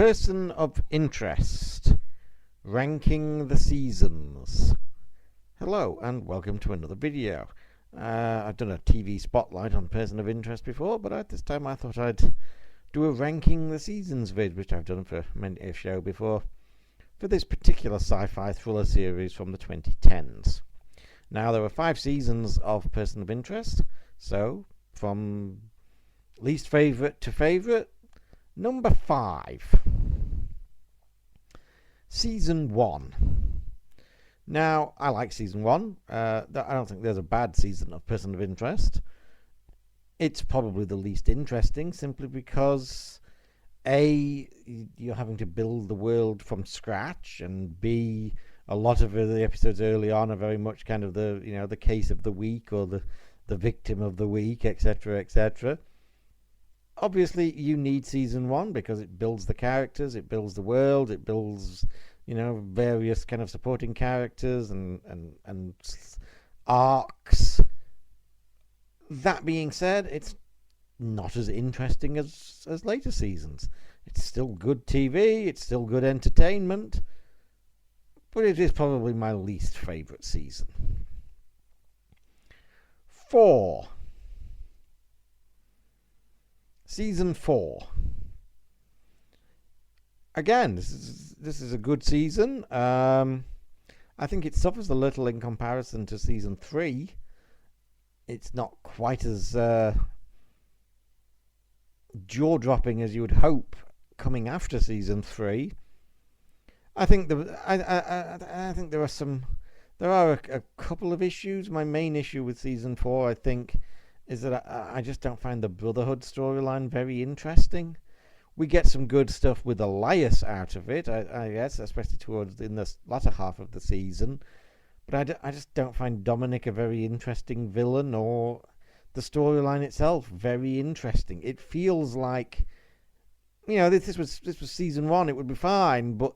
Person of interest. Ranking the seasons. Hello and welcome to another video. I've done a TV spotlight on person of interest before, but at this time I thought I'd do a ranking the seasons vid, which I've done for many a show before, for this particular sci-fi thriller series from the 2010s. Now, there were 5 seasons of person of interest, so from least favourite to favourite, number 5. Season 1. Now, I like Season 1. I don't think there's a bad season of person of interest. It's probably the least interesting, simply because A, you're having to build the world from scratch, and B, a lot of the episodes early on are very much kind of the case of the week or the victim of the week, etc., etc. Obviously, you need Season 1 because it builds the characters, it builds the world, it builds, various kind of supporting characters and arcs. That being said, it's not as interesting as later seasons. It's still good TV, it's still good entertainment, but it is probably my least favourite season. 4. Season 4. Again, this is a good season. I think it suffers a little in comparison to Season 3. It's not quite as jaw-dropping as you would hope coming after Season 3. I think I think there are a couple of issues. My main issue with Season 4, I think, is that I just don't find the Brotherhood storyline very interesting. We get some good stuff with Elias out of it, I guess, especially in the latter half of the season. But I just don't find Dominic a very interesting villain, or the storyline itself very interesting. It feels like, this was Season 1, it would be fine, but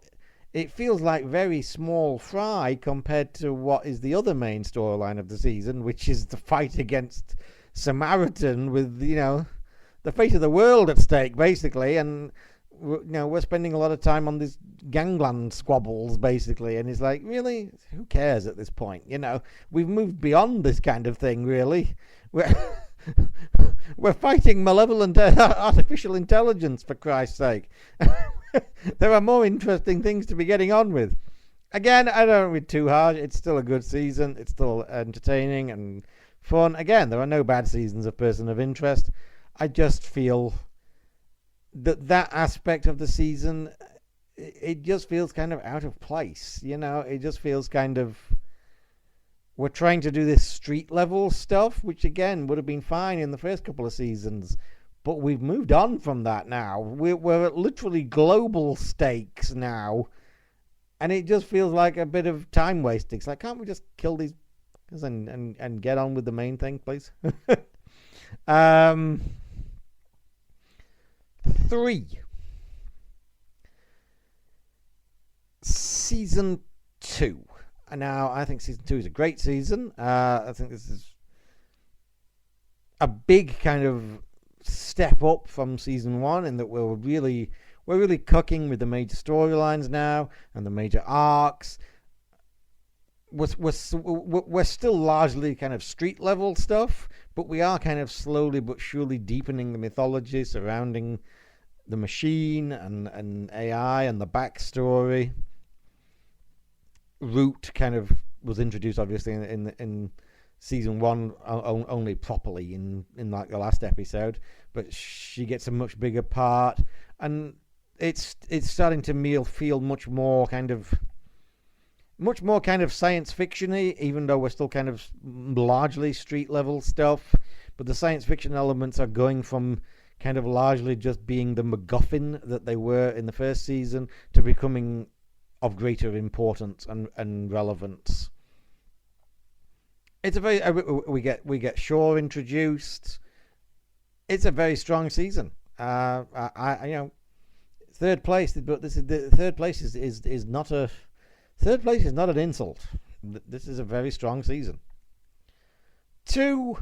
it feels like very small fry compared to what is the other main storyline of the season, which is the fight against Samaritan with, the fate of the world at stake, basically. And, we're spending a lot of time on these gangland squabbles, basically. And it's like, really? Who cares at this point? We've moved beyond this kind of thing, really. We're fighting malevolent artificial intelligence, for Christ's sake. There are more interesting things to be getting on with. Again, I don't read too hard. It's still a good season. It's still entertaining and fun. Again, there are no bad seasons of person of interest. I just feel that aspect of the season, it just feels kind of out of place. It just feels kind of, we're trying to do this street level stuff, which again would have been fine in the first couple of seasons. But we've moved on from that now. We're at literally global stakes now. And it just feels like a bit of time wasting. It's like, can't we just kill these and get on with the main thing, please? 3. Season 2. Now, I think Season 2 is a great season. I think this is a big kind of step up from Season 1 in that we're really cooking with the major storylines now and the major arcs. We're still largely kind of street level stuff, but we are kind of slowly but surely deepening the mythology surrounding the machine and AI and the backstory. Root kind of was introduced, obviously, in Season 1 only properly in like the last episode, but she gets a much bigger part, and it's starting to feel much more kind of science fiction-y, even though we're still kind of largely street level stuff. But the science fiction elements are going from kind of largely just being the MacGuffin that they were in the first season to becoming of greater importance and relevance. It's a very we get Shaw introduced. It's a very strong season. Third place, but this is the third place is not a third place is not an insult. This is a very strong season. 2.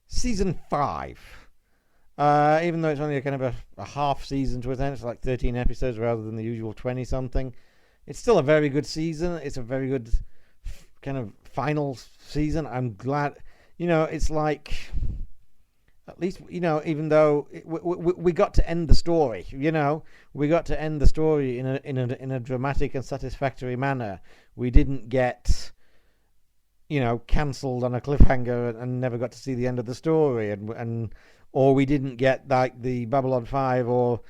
Season 5. Even though it's only a kind of a half season to an end, it's like 13 episodes rather than the usual 20 something. It's still a very good season. It's a very good kind of final season. I'm glad, it's like, at least, even though we got to end the story, we got to end the story in a dramatic and satisfactory manner. We didn't get, cancelled on a cliffhanger and never got to see the end of the story, or we didn't get like the Babylon 5 or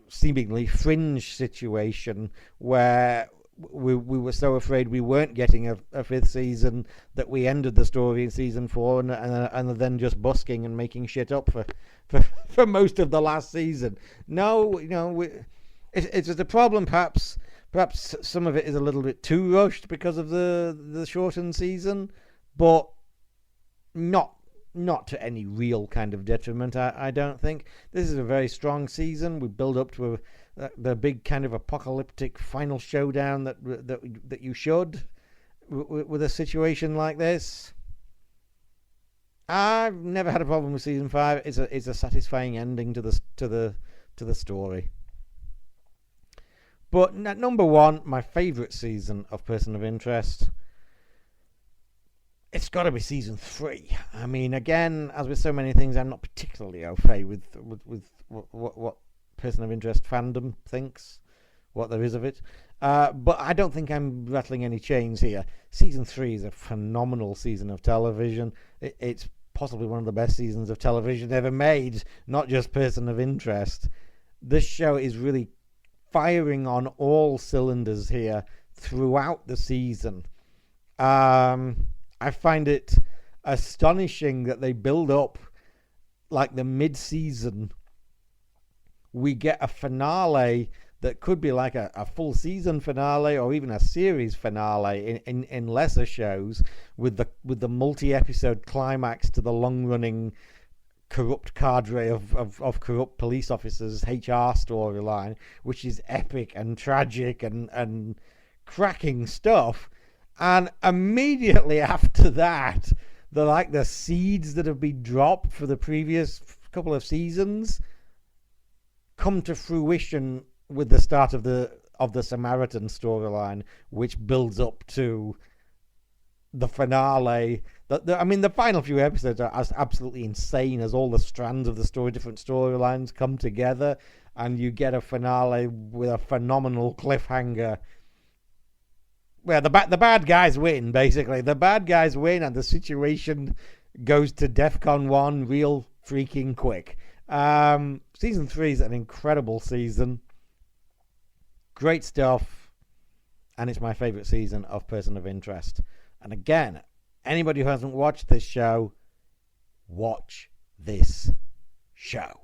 seemingly Fringe situation where we were so afraid we weren't getting a fifth season that we ended the story in season 4 and then just busking and making shit up for most of the last season. No, it's just a problem. Perhaps some of it is a little bit too rushed because of the shortened season, but not to any real kind of detriment. I don't think this is a very strong season. We build up to the big kind of apocalyptic final showdown that you should with a situation like this. I've never had a problem with season 5. It's a satisfying ending to the story. But number one, my favourite season of Person of Interest, it's got to be season 3. I mean, again, as with so many things, I'm not particularly au fait with what Person of Interest fandom thinks, what there is of it. But I don't think I'm rattling any chains here. Season 3 is a phenomenal season of television. It's possibly one of the best seasons of television ever made, not just Person of Interest. This show is really firing on all cylinders here throughout the season. I find it astonishing that they build up like the mid-season. We get a finale that could be like a full season finale or even a series finale in lesser shows with the multi-episode climax to the long-running corrupt cadre of corrupt police officers HR storyline, which is epic and tragic and cracking stuff. And immediately after that, the seeds that have been dropped for the previous couple of seasons come to fruition with the start of the Samaritan storyline, which builds up to the finale. The final few episodes are absolutely insane as all the strands of the story, different storylines come together, and you get a finale with a phenomenal cliffhanger. Well, the bad guys win, basically. The bad guys win, and the situation goes to DEFCON 1 real freaking quick. Season 3 is an incredible season. Great stuff. And it's my favourite season of Person of Interest. And again, anybody who hasn't watched this show, watch this show.